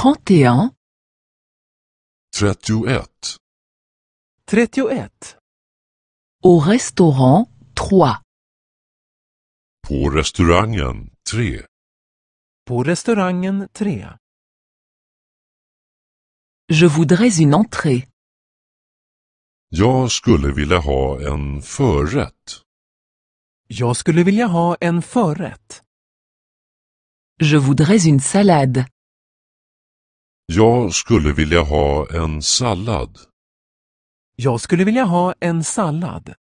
31. 31. 31. Au restaurant 3. På restaurangen 3. På restaurangen 3. Je voudrais une entrée. Jag skulle vilja ha en förrätt. Jag skulle vilja ha en förrätt. Je voudrais une salade. Jag skulle vilja ha en sallad. Jag skulle vilja ha en sallad.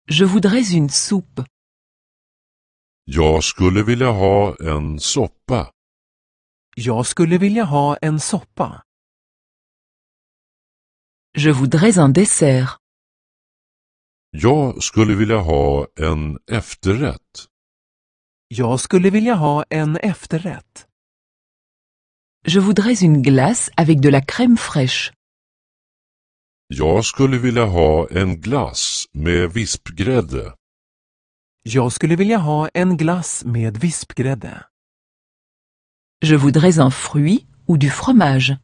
Je voudrais une soupe. Jag skulle vilja ha en soppa. Jag skulle vilja ha en soppa. Je voudrais un dessert. Jag skulle vilja ha en efterrätt. Jag skulle vilja ha en efterrätt. Je voudrais une glace avec de la crème fraîche. Jag skulle vilja ha en glass med vispgrädde. Jag skulle vilja ha en glass med vispgrädde. Je voudrais un fruit ou du fromage.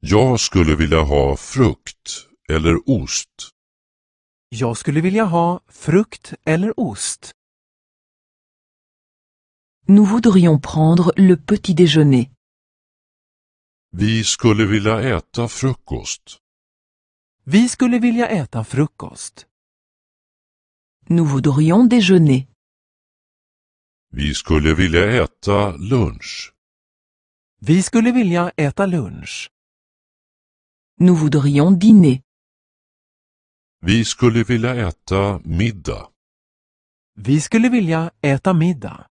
Jag skulle vilja ha frukt eller ost. Jag skulle vilja ha frukt eller ost. Nous voudrions prendre le petit déjeuner. Vi skulle vilja äta frukost. Vi skulle vilja äta frukost. Nous voudrions déjeuner. Vi skulle vilja äta lunch. Vi skulle vilja äta lunch. Nous voudrions dîner. Vi skulle vilja äta middag. Vi skulle vilja äta middag.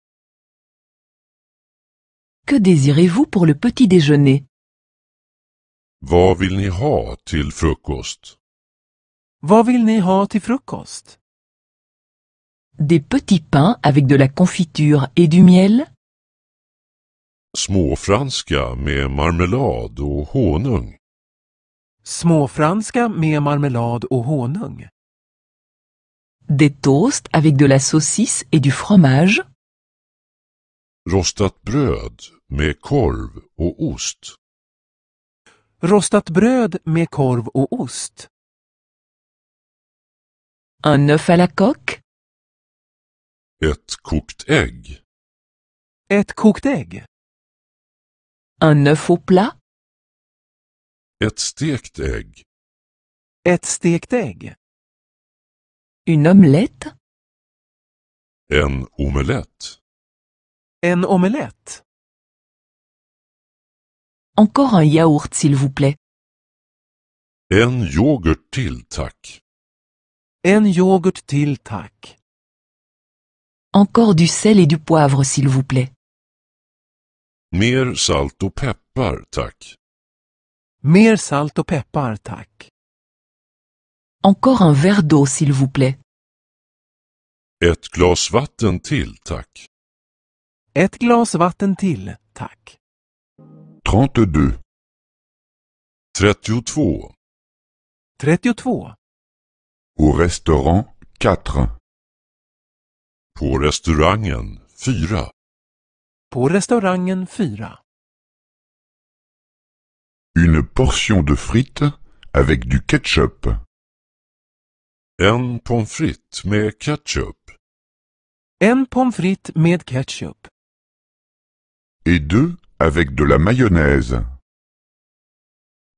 Que désirez-vous pour le petit déjeuner? Vad vill ni ha till frukost? Vad vill ni ha till frukost? Des petits pains avec de la confiture et du miel? Småfranska med marmelad och honung. Småfranska med marmelad och honung. Des toasts avec de la saucisse et du fromage? Rostat bröd med korv och ost. Rostat bröd med korv och ost. Un œuf à la coque? Ett kokt ägg. Ett kokt ägg. Un œuf au plat? Ett stekt ägg. Ett stekt ägg. Une omelette? En omelett. En omelett. Encore un yaourt s'il vous plaît. En yoghurt till, tack. En yoghurt till, tack. Encore du sel et du poivre s'il vous plaît. Mer salt och peppar, tack. Mer salt och peppar, tack. Encore un verre d'eau s'il vous plaît. Ett glas vatten till, tack. Ett glas vatten till, tack. 32. 32. 32. Au restaurant 4. På restaurangen 4. På restaurangen 4. Une portion de frites avec du ketchup. En pommes frites med ketchup. En pommes frites med ketchup. Et 2 avec de la mayonnaise.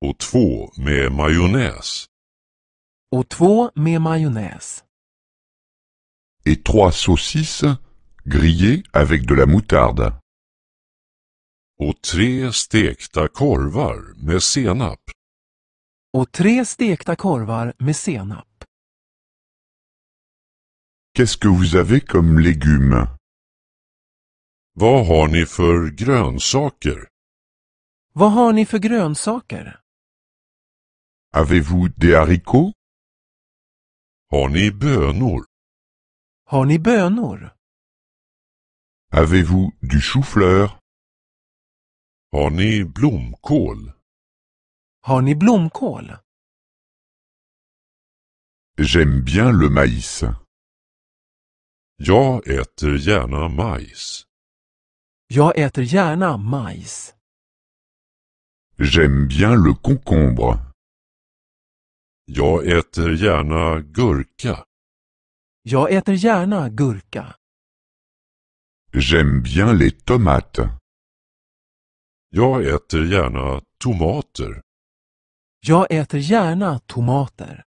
Och 2 med majonnäs. Och 2 med majonnäs. Et 3 saucisses grillées avec de la moutarde. Och 3 stekta korvar med senap. Och 3 stekta korvar med senap. Qu'est-ce que vous avez comme légumes? Vad har ni för grönsaker? Vad har ni för grönsaker? Avez-vous des haricots? Har ni bönor? Har ni bönor? Avez-vous du chou-fleur? Har ni blomkål? Har ni blomkål? J'aime bien le maïs. Jag äter gärna majs. Jag äter gärna majs. J'aime bien le concombre. Jag äter gärna gurka. Jag äter gärna gurka. J'aime bien les tomates. Jag äter gärna tomater. Jag äter gärna tomater.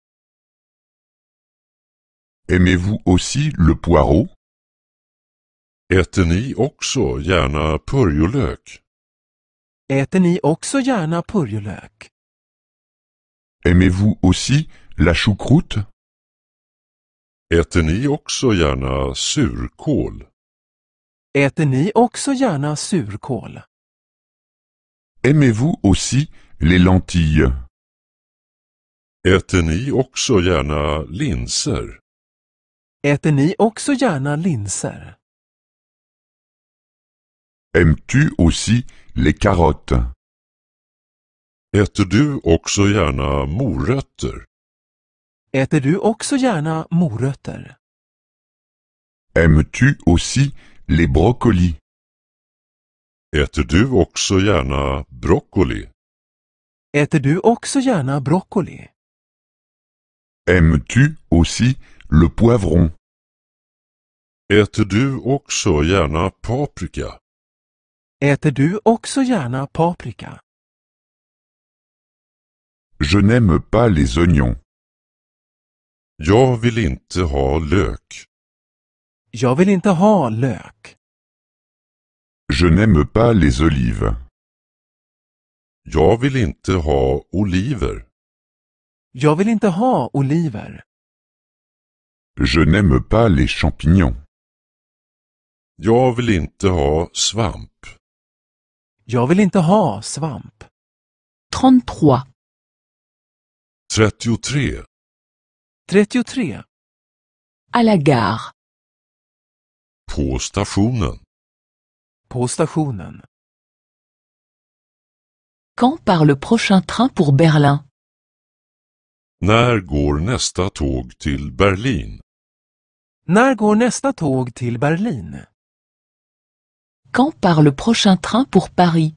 Aimez-vous aussi le poireau? Äter ni också gärna purjolök? Äter ni också gärna purjolök? Aimez-vous aussi la choucroute? Äter ni också gärna surkål? Äter ni också gärna surkål? Aimez-vous aussi les lentilles? Äter ni också gärna linser? Äter ni också gärna linser? Aimes-tu aussi les carottes? Äter du också gärna morötter? Äter du också gärna morötter? Aimes-tu aussi les brocolis? Äter du också gärna broccoli? Äter du också gärna broccoli? Aimes-tu aussi le poivron? Äter du också gärna paprika? Äter du också gärna paprika? Je n'aime pas les oignons. Jag vill inte ha lök. Jag vill inte ha lök. Je n'aime pas les olives. Jag vill inte ha oliver. Jag vill inte ha oliver. Je n'aime pas les champignons. Jag vill inte ha svamp. Jag vill inte ha svamp. 33. 33. 33. À la gare. På stationen. På stationen. Quand part le prochain train pour Berlin? När går nästa tåg till Berlin? När går nästa tåg till Berlin? Quand part le prochain train pour Paris?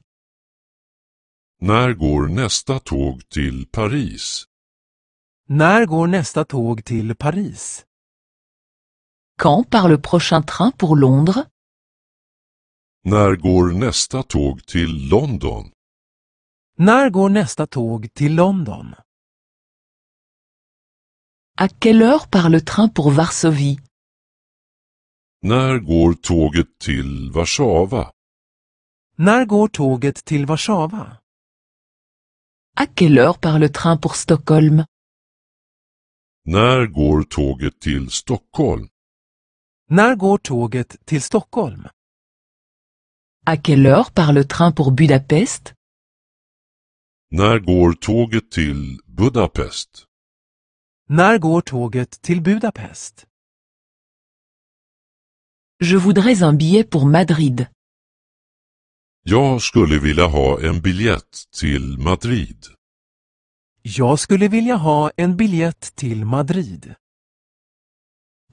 När går nästa tåg till Paris? När går nästa tåg till Paris? Quand part le prochain train pour Londres? När går nästa tåg till London? När går nästa tåg till London? À quelle heure part le train pour Varsovie? När går tåget till Warszawa? När går tåget till Warszawa? À quelle heure part le train pour Stockholm? När går tåget till Stockholm? När går tåget till Stockholm? À quelle heure part le train pour Budapest? När går tåget till Budapest? När går tåget till Budapest? Je voudrais un billet pour Madrid. Jag skulle vilja ha en biljett till Madrid. Jag skulle vilja ha en biljett till Madrid.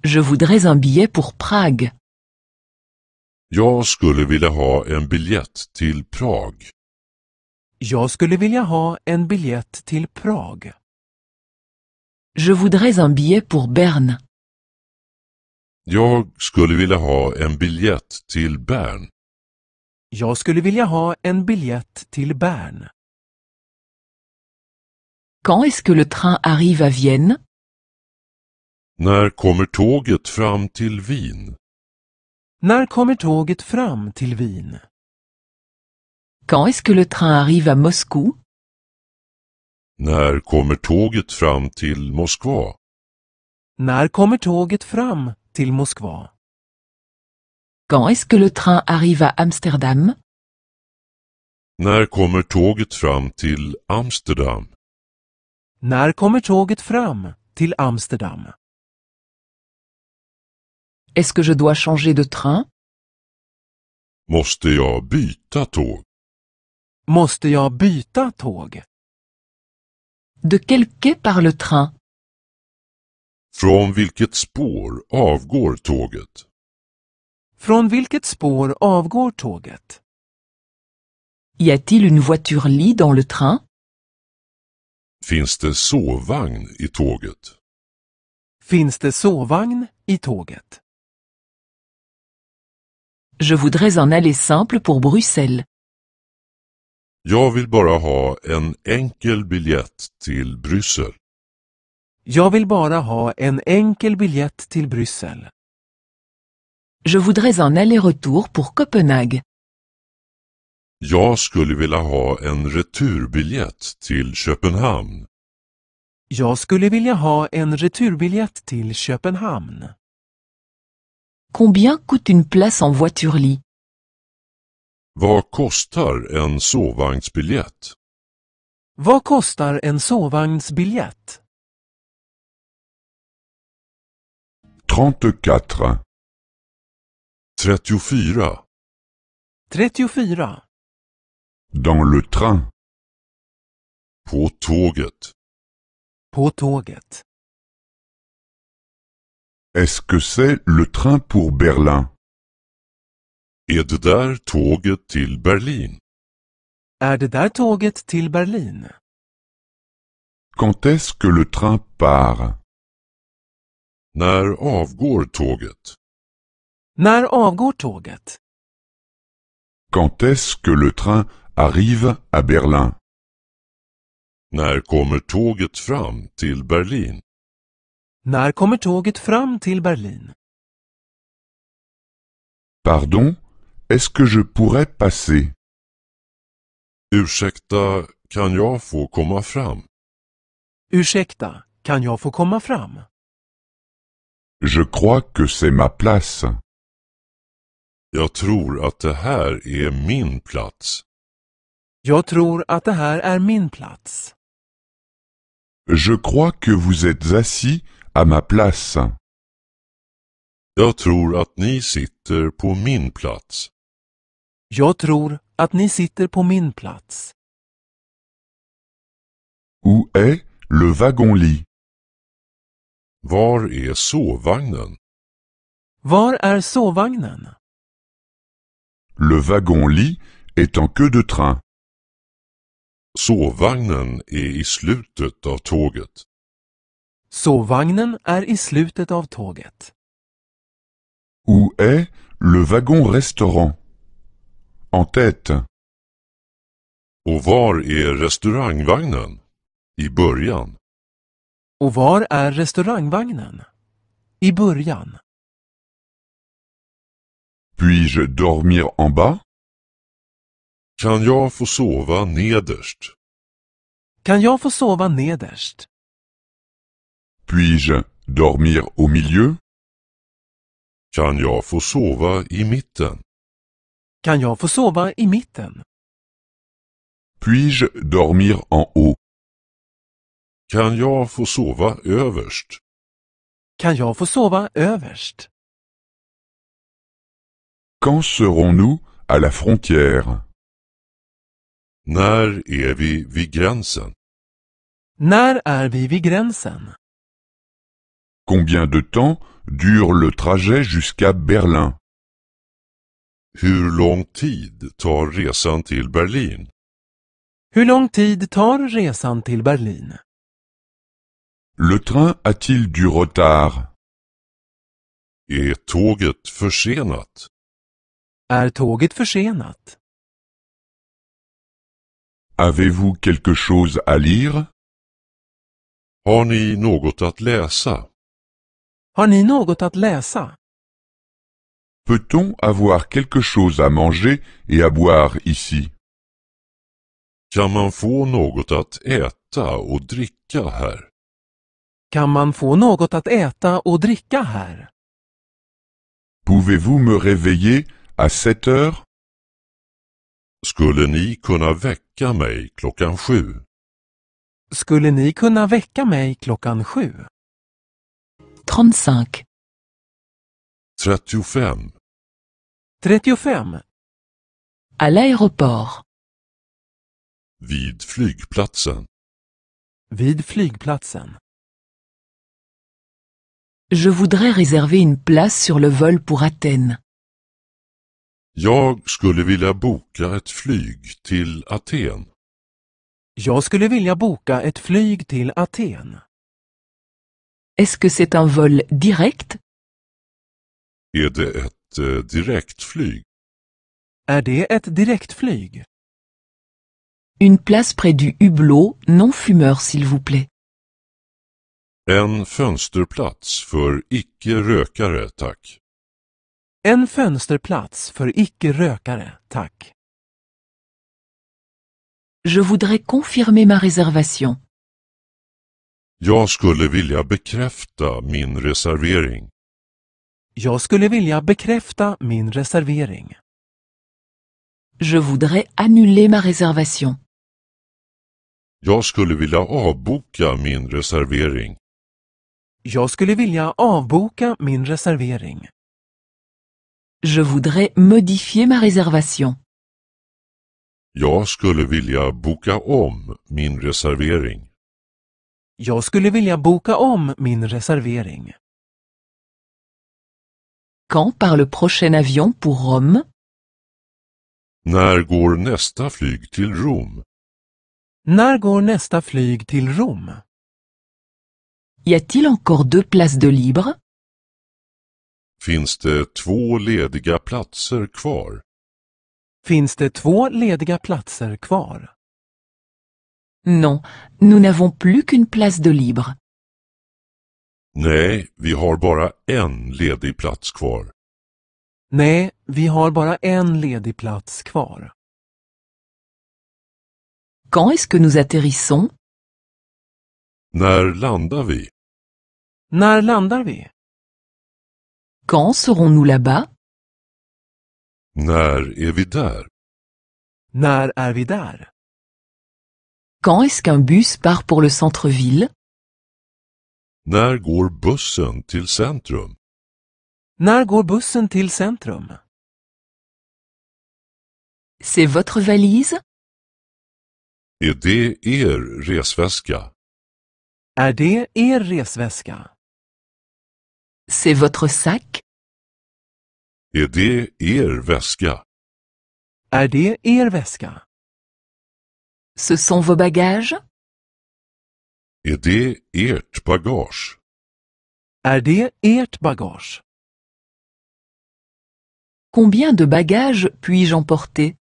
Je voudrais un billet pour Prague. Jag skulle vilja ha en biljett till Prag. Jag skulle vilja ha en biljett till Prag. Je voudrais un billet pour Berne. Jag skulle vilja ha en biljett till Bern. Jag skulle vilja ha en biljett till Bern. Quand est-ce que le train arrive à Vienne? När kommer tåget fram till Wien? När kommer tåget fram till Wien? Quand est-ce que le train arrive à Moscou? När kommer tåget fram till Moskva? När kommer tåget fram till Moskva? Quand est-ce que le train arrive à Amsterdam? När kommer tåget fram till Amsterdam? När kommer tåget fram till Amsterdam? Est-ce que je dois changer de train? Måste jag byta tåg? Måste jag byta tåg? De quel quai part le train? Från vilket spår avgår tåget? Från vilket spår avgår tåget? Y a-t-il une voiture-lit dans le train? Finns det sovvagn i tåget? Finns det sovvagn i tåget? Je voudrais un aller simple pour Bruxelles. Jag vill bara ha en enkel biljett till Bryssel. Jag vill bara ha en enkel biljett till Bryssel. Je voudrais un aller-retour pour Copenhague. Jag skulle vilja ha en returbiljett till Köpenhamn. Jag skulle vilja ha en returbiljett till Köpenhamn. Combien coûte une place en voiture-lit? Vad kostar en sovvagnsbiljett? Vad kostar en sovvagnsbiljett? 34. 34. 34. Dans le train. På tåget. På tåget. Est-ce que c'est le train pour Berlin? Är det där tåget till Berlin? Är det där tåget till Berlin? Quand est-ce que le train part? När avgår tåget? När avgår tåget? Quand est-ce que le train arrive à Berlin? När kommer tåget fram till Berlin? När kommer tåget fram till Berlin? Pardon, est-ce que je pourrais passer? Ursäkta, kan jag få komma fram? Ursäkta, kan jag få komma fram? Je crois que c'est ma place. Jag tror att det här är min plats. Jag tror att det här är min plats. Je crois que vous êtes assis à ma place. Jag tror att ni sitter på min plats. Jag tror att ni sitter på min plats. Où est le wagon-lit? Var är sovvagnen? Var är sovvagnen? Le wagon-lit est en queue de train. Sovvagnen är i slutet av tåget. Sovvagnen är i slutet av tåget. Où est le wagon-restaurant? En tête. Och var är restaurangvagnen? I början. Och var är restaurangvagnen? I början. Puis-je dormir en bas? Kan jag få sova nederst? Kan jag få sova nederst? Puis-je dormir au milieu? Kan jag få sova i mitten? Kan jag få sova i mitten? Puis-je dormir en haut? Kan jag få sova överst? Kan jag få sova överst? Quand serons-nous à la frontière? När är vi vid gränsen? När är vi vid gränsen? Combien de temps dure le trajet jusqu'à Berlin? Hur lång tid tar resan till Berlin? Hur lång tid tar resan till Berlin? Le train a-t-il du retard? Är tåget försenat? Är tåget försenat? Avez-vous quelque chose à lire? Har ni något att läsa? Har ni något att läsa? Peut-on avoir quelque chose à manger et à boire ici? Kan man få något att äta och dricka här? Kan man få något att äta och dricka här? Pouvez-vous me réveiller à 7 heures? Skulle ni kunna väcka mig 7:00? Skulle ni kunna väcka mig 7:00? 35. 35. 35. À l'aéroport. Vid flygplatsen. Vid flygplatsen. Je voudrais réserver une place sur le vol pour Athènes. Jag skulle vilja boka ett flyg till Aten. Jag skulle vilja boka ett flyg till Aten. Est-ce que c'est un vol direct? Är det ett direktflyg? Är det ett direktflyg? Une place près du hublot non fumeur s'il vous plaît. En fönsterplats för icke-rökare, tack. En fönsterplats för icke-rökare, tack. Je voudrais confirmer ma réservation. Jag skulle vilja bekräfta min reservering. Jag skulle vilja bekräfta min reservering. Je voudrais annuler ma réservation. Jag skulle vilja avboka min reservering. Jag skulle vilja avboka min reservering. Je voudrais modifier ma réservation. Jag skulle vilja boka om min reservering. Jag skulle vilja boka om min reservering. Quand part le prochain avion pour Rome? När går nästa flyg till Rom? När går nästa flyg till Rom? Y a-t-il encore 2 places de libre? Finns det 2 lediga platser kvar? Finns det 2 lediga platser kvar? Non, nous n'avons plus qu'une place de libre. Nej, vi har bara en ledig plats kvar. Nej, vi har bara en ledig plats kvar. Quand est-ce que nous atterrissons? När landar vi? När landar vi? Quand serons-nous là-bas? När är vi där? När är vi där? Quand est-ce qu'un bus part pour le centre-ville? När går bussen till centrum? När går bussen till centrum? C'est votre valise? Är det er resväska? Är det er resväska? C'est votre sac? Är det er väska? Är det er väska? Ce sont vos bagages? Är det ert bagage? Är det ert bagage? Combien de bagages puis-je emporter?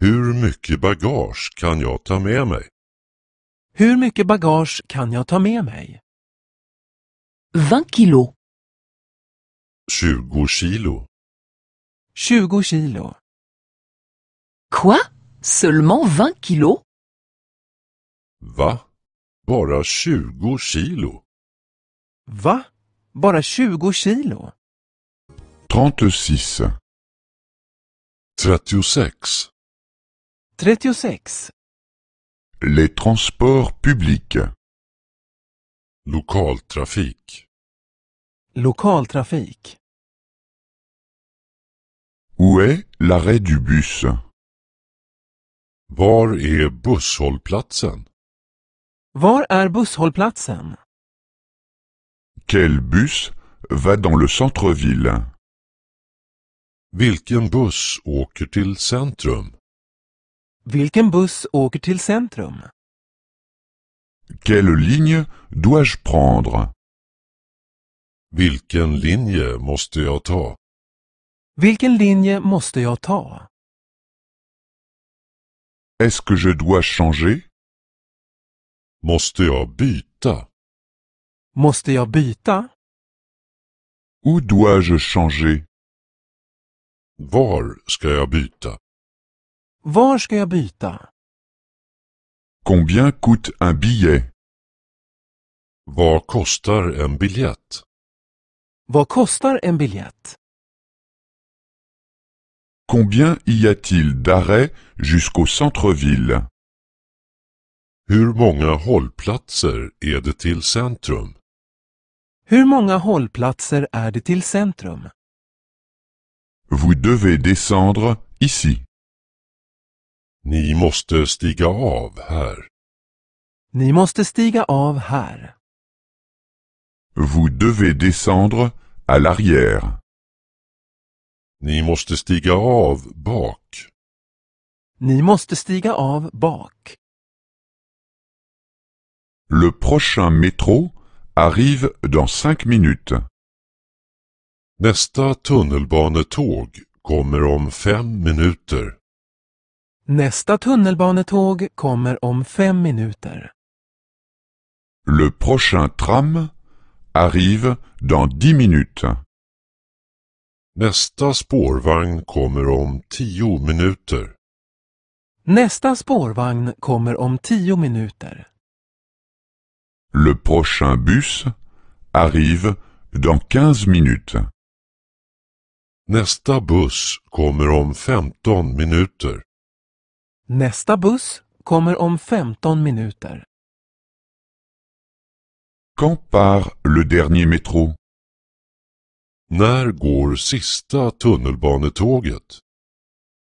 Hur mycket bagage kan jag ta med mig? Hur mycket bagage kan jag ta med mig? 20 kilos. 20 kilo. 20 kilo. Quoi? Seulement 20 kilos? Va? Bara 20 kilo? Va? Bara 20 kilo? 36. 36. 36. Les transports publics. Lokaltrafik. Lokaltrafik. Où est l'arrêt du bus? Var är busshållplatsen? Var är busshållplatsen? Quel bus va dans le centre-ville? Vilken buss åker till centrum? Vilken buss åker till centrum? Quelle ligne dois-je prendre? Vilken linje måste jag ta? Vilken linje måste jag ta? Est-ce que je dois changer? Måste jag byta? Måste jag byta? Où dois-je changer? Var ska jag byta? Var ska jag byta? Combien coûte un billet? Vad kostar en biljett? Vad kostar en biljett? Combien y a-t-il d'arrêts jusqu'au centre-ville? Hur många hållplatser är det till centrum? Hur många hållplatser är det till centrum? Vous devez descendre ici. Ni måste stiga av här. Ni måste stiga av här. Vous devez descendre à l'arrière. Ni måste stiga av bak. Ni måste stiga av bak. Le prochain métro arrive dans 5 minutes. Nästa tunnelbanetåg kommer om 5 minuter. Nästa tunnelbanetåg kommer om 5 minuter. Le prochain tram arrive dans 10 minutes. Nästa spårvagn kommer om 10 minuter. Nästa spårvagn kommer om 10 minuter. Le prochain bus arrive dans 15 minutes. Nästa buss kommer om 15 minuter. Nästa buss kommer om 15 minuter. Quand part le dernier métro? När går sista tunnelbanetåget?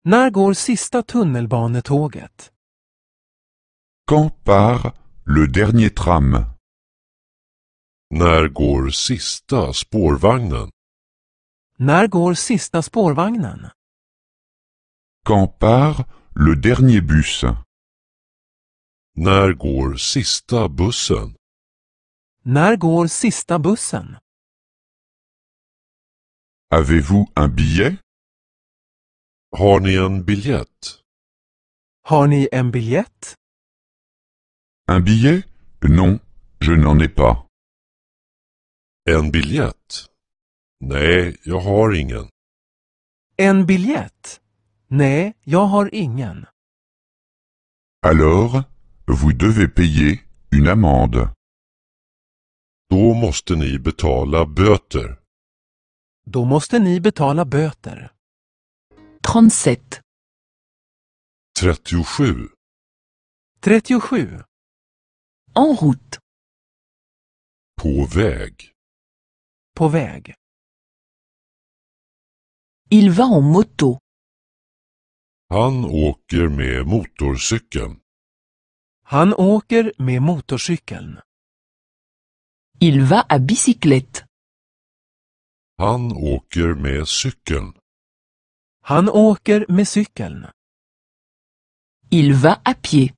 När går sista tunnelbanetåget? Quand part le dernier tram? När går sista spårvagnen? När går sista spårvagnen? Quand part le dernier bus? När går sista bussen? När går sista bussen? Avez-vous un billet? Har ni en biljett? Har ni en biljett? Un billet? Non, je n'en ai pas. En biljett? Nej, jag har ingen. En biljett? Nej, jag har ingen. Alors, vous devez payer une amende. Då måste ni betala böter. Då måste ni betala böter. 37. 37. 37. En route. På väg. På väg. Il va en moto. Han åker med motorcykeln. Han åker med motorcykeln. Il va à bicyclette. Han åker med cykeln. Han åker med cykeln. Il va à pied.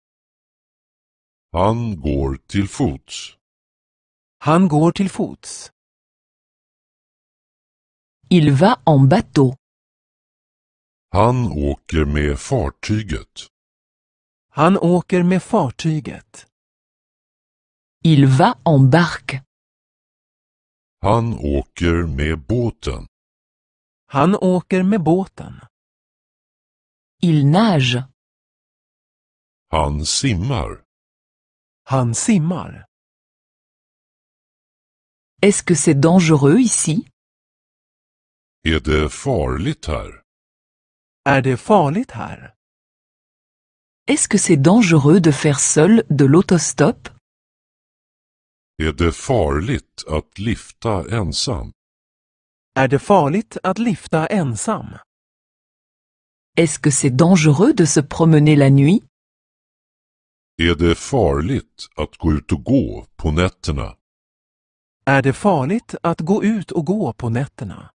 Han går till fots. Han går till fots. Il va en bateau. Han åker med fartyget. Han åker med fartyget. Il va en barque. Han åker med båten. Han åker med båten. Il nage. Han simmar. Han simmar. Est-ce que c'est dangereux ici? Är det farligt här? Är det farligt här? Est-ce que c'est dangereux de faire seul de l'autostop? Är det farligt att lifta ensam? Är det farligt att lifta ensam? Est-ce que c'est dangereux de se promener la nuit? Är det farligt att gå ut och gå på nätterna? Är det farligt att gå ut och gå på nätterna?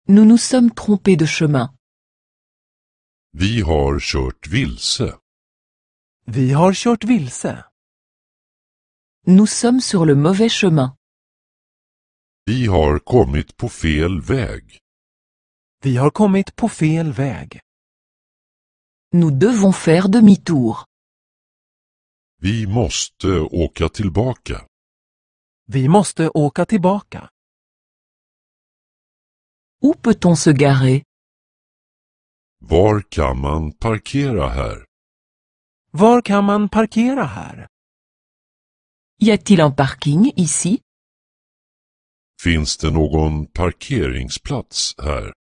Nous nous sommes trompés de chemin. Vi har kört vilse. Vi har kört vilse. Nous sommes sur le mauvais chemin. Vi har kommit på fel väg. Vi har kommit på fel väg. Nous devons faire demi-tour. Vi måste åka tillbaka. Vi måste åka tillbaka. Où peut-on se garer? Var kan man parkera här? Var kan man parkera här? Y a-t-il un parking ici? Finns det någon parkeringsplats här?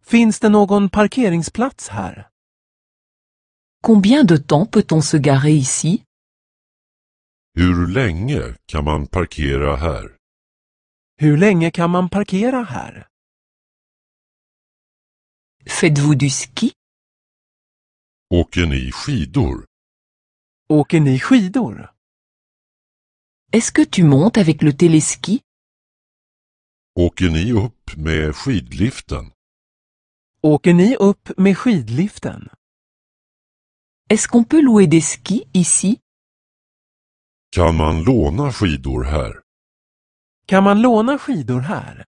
Finns det någon parkeringsplats här? Combien de temps peut-on se garer ici? Hur länge kan man parkera här? Hur länge kan man parkera här? Faites-vous du ski? Åker ni skidor? Åker ni skidor? Est-ce que tu montes avec le téléski? Åker ni upp med skidliften? Åker ni upp med skidliften? Est-ce qu'on peut louer des skis ici? Kan man låna skidor här? Kan man låna skidor här?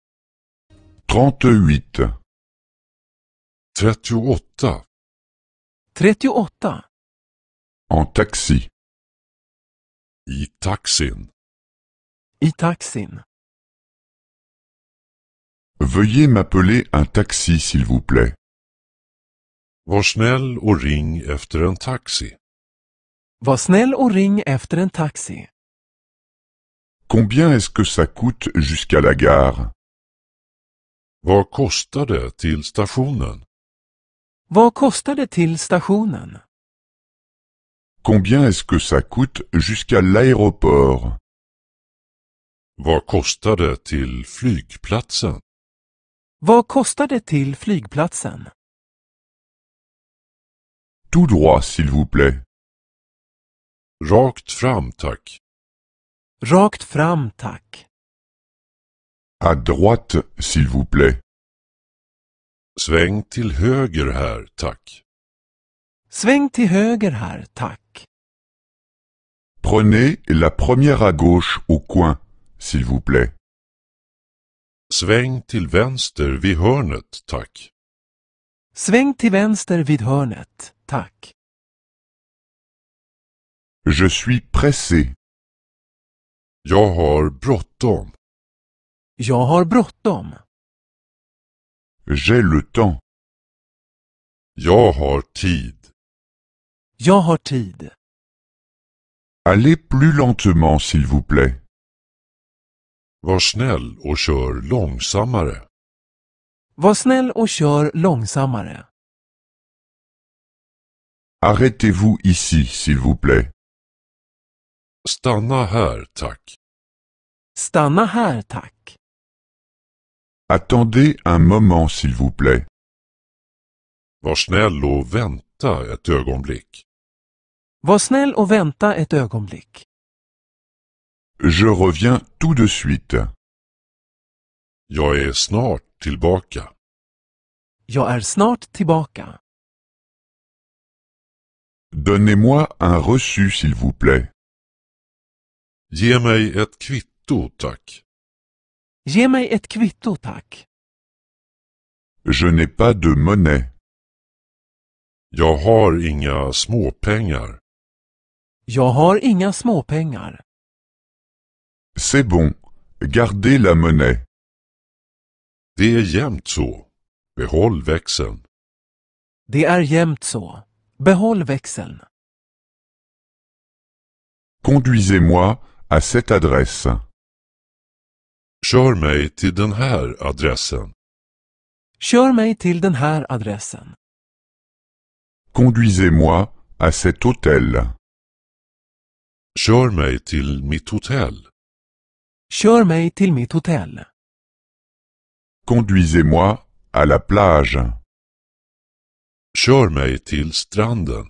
38. 38. 38. En taxi. I taxin. I taxin. Veuillez m'appeler un taxi s'il vous plaît. Var snäll och ring efter en taxi. Var snäll och ring efter en taxi. Combien est-ce que ça coûte jusqu'à la gare? Vad kostar det till stationen? Vad kostar det till stationen? Combien est-ce que ça coûte jusqu'à l'aéroport? Vad kostar det till flygplatsen? Vad kostar det till flygplatsen? Tout droit s'il vous plaît. Rakt fram, tack. Rakt fram, tack. À droite s'il vous plaît. Sväng till höger här, tack. Sväng till höger här, tack. Prenez la première à gauche au coin, s'il vous plaît. Sväng till vänster vid hörnet, tack. Sväng till vänster vid hörnet, tack. Je suis pressé. Jag har bråttom. Jag har bråttom. J'ai le temps. Jag har tid. Jag har tid. Allez plus lentement s'il vous plaît. Var snäll och kör långsammare. Var snäll och kör långsammare. Arrêtez-vous ici s'il vous plaît. Stanna här, tack. Stanna här, tack. Attendez un moment s'il vous plaît. Var snäll och vänta ett ögonblick. Var snäll och vänta ett ögonblick. Je reviens tout de suite. Jag är snart tillbaka. Jag är snart tillbaka. Donnez-moi un reçu s'il vous plaît. Ge mig ett kvitto, tack. Ge mig ett kvitto, tack. Je n'ai pas de monnaie. Jag har inga småpengar. Jag har inga småpengar. C'est bon. Gardez la monnaie. Det är jämnt så. Behåll växeln. Det är jämnt så. Behåll växeln. Conduisez-moi à cette adresse. Kör mig till den här adressen. Kör mig till den här adressen. Conduisez-moi à cet hôtel. Kör mig till mitt hotell. Kör mig till mitt hotell. Conduisez-moi à la plage. Kör mig till stranden.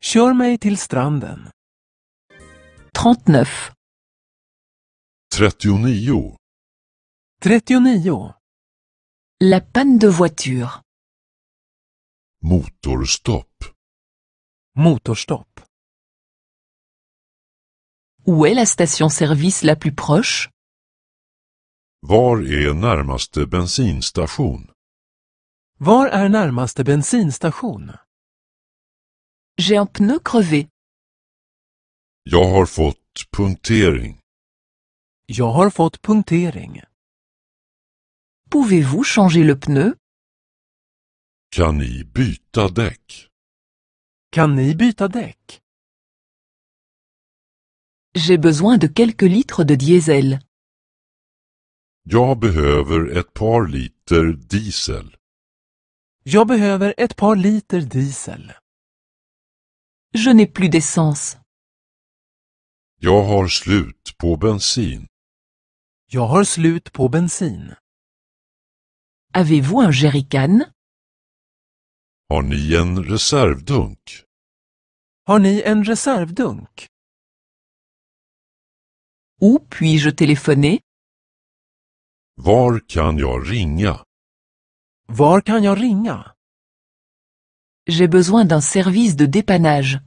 Kör mig till stranden. 39. 39. 39. La panne de voiture. Motorstopp. Motorstopp. Où est la station-service la plus proche? Var är närmaste bensinstation? Var är närmaste bensinstation? J'ai un pneu crevé. Jag har fått punktering. Jag har fått punktering. Pouvez-vous changer le pneu? Kan ni byta däck? Kan ni byta däck? J'ai besoin de quelques litres de diesel. Jag behöver ett par liter diesel. Jag behöver ett par liter diesel. Je n'ai plus d'essence. Jag har slut på bensin. Jag har slut på bensin. Avez-vous un jerrycan? Har ni en reservdunk? Har ni en reservdunk? Où puis-je téléphoner? Var kan jag ringa? Var kan jag ringa? J'ai besoin d'un service de dépannage.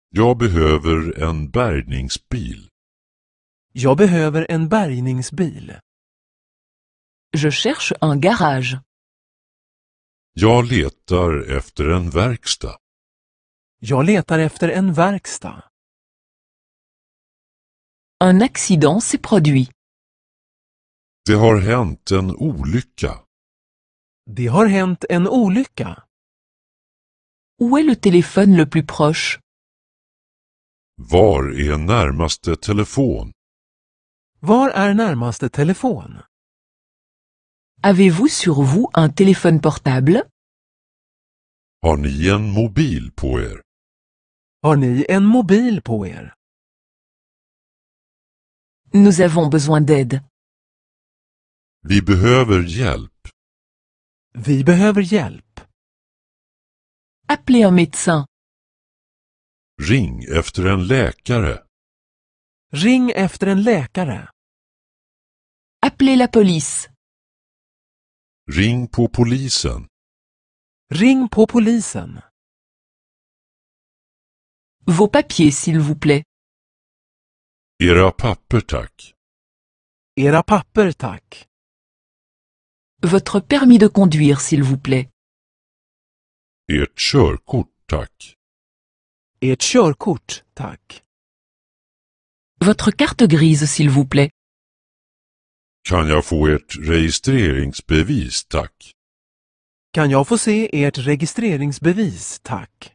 Jag behöver en bärgningsbil. Jag behöver en bärgningsbil. Je cherche un garage. Jag letar efter en verkstad. Jag letar efter en verkstad. Un accident s'est produit. Det har hänt en olycka. Det har hänt en olycka. Où est le téléphone le plus proche? Var är närmaste telefon? Var är närmaste telefon? Avez-vous sur vous un téléphone portable? Har ni en mobil på er? Har ni en mobil på er? Nous avons besoin d'aide. Vi behöver hjälp. Vi behöver hjälp. Appelez un médecin. Ring efter en läkare. Ring efter en läkare. Appelez la police. Ring på polisen. Ring på polisen. Vos papiers, s'il vous plaît. Era papper, tack. Era papper, tack. Votre permis de conduire, s'il vous plaît. Ert körkort, tack. Ert körkort, tack. Votre carte grise, s'il vous plaît. Kan jag få ert registreringsbevis, tack? Kan jag få se ert registreringsbevis, tack?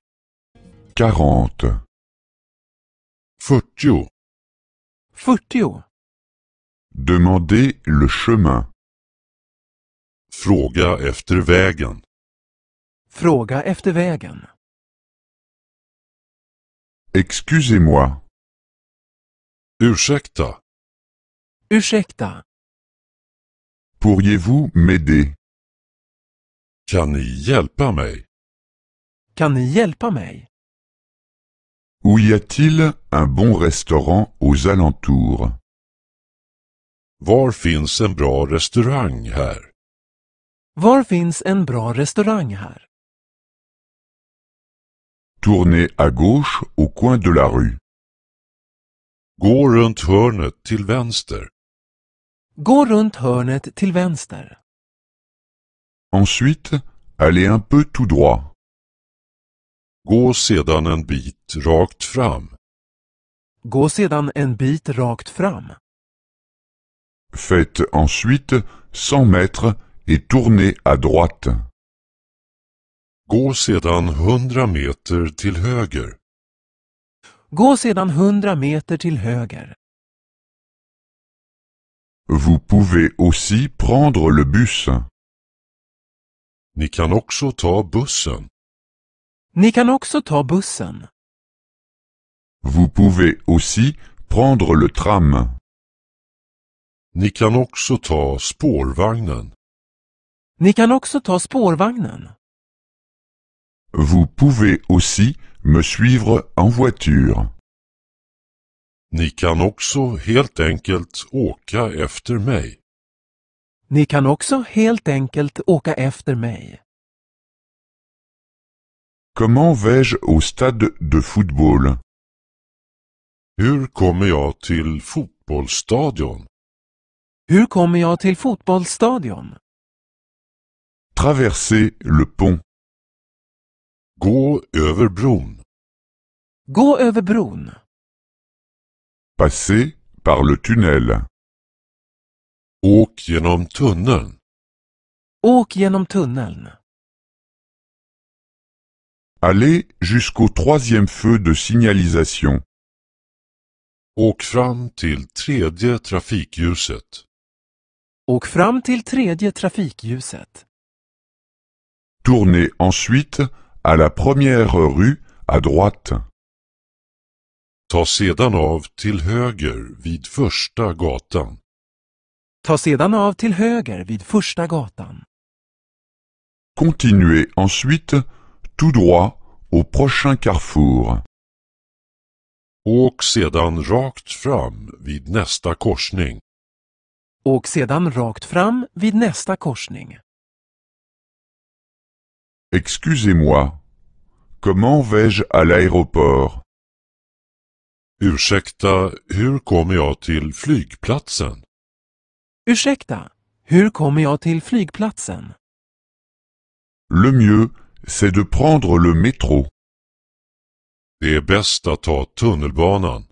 40. 40. 40. Demandez le chemin. Fråga efter vägen. Fråga efter vägen. Excusez-moi. Ursäkta. Ursäkta. Pourriez-vous m'aider? Kan ni hjälpa mig? Kan ni hjälpa mig? Où y a-t-il un bon restaurant aux alentours? Var finns en bra restaurang här? Var finns en bra restaurang här? Tournez à gauche au coin de la rue. Gå runt hörnet till vänster. Gå runt hörnet till vänster. Ensuite, allez un peu tout droit. Gå sedan en bit rakt fram. Gå sedan en bit rakt fram. Faites ensuite 100 mètres et tournez à droite. Gå sedan 100 meter till höger. Gå sedan 100 meter till höger. Vous pouvez aussi prendre le bus. Ni kan också ta bussen. Ni kan också ta bussen. Vous pouvez aussi prendre le tram. Ni kan också ta spårvagnen. Ni kan också ta spårvagnen. Vous pouvez aussi me suivre en voiture. Ni kan också helt enkelt åka efter mig. Ni kan också helt enkelt åka efter mig. Comment vais-je au stade de football? Hur kommer jag till fotbollsstadion? Hur kommer jag till fotbollsstadion? Traversez le pont. Gå över bron. Gå över bron. Passez par le tunnel. Åk genom tunneln. Åk genom tunneln. Allez jusqu'au 3e feu de signalisation. Åk fram till 3:e trafikljuset. Åk fram till 3:e trafikljuset. Tournez ensuite à la première rue à droite. Ta sedan av till höger vid första gatan. Ta sedan av till höger vid första gatan. Continuez ensuite tout droit au prochain carrefour. Åk sedan rakt fram vid nästa korsning. Åk sedan rakt fram vid nästa korsning. Excusez-moi. Comment vais-je à l'aéroport? Ursäkta, hur kommer jag till flygplatsen? Ursäkta, hur kommer jag till flygplatsen? Le mieux, c'est de prendre le métro. Det är bäst att ta tunnelbanan.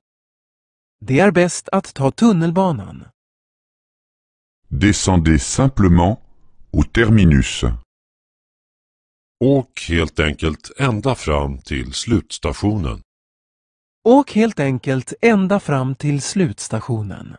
Det är bäst att ta tunnelbanan. Descendez simplement au terminus. Åk helt enkelt ända fram till slutstationen. Åk helt enkelt ända fram till slutstationen.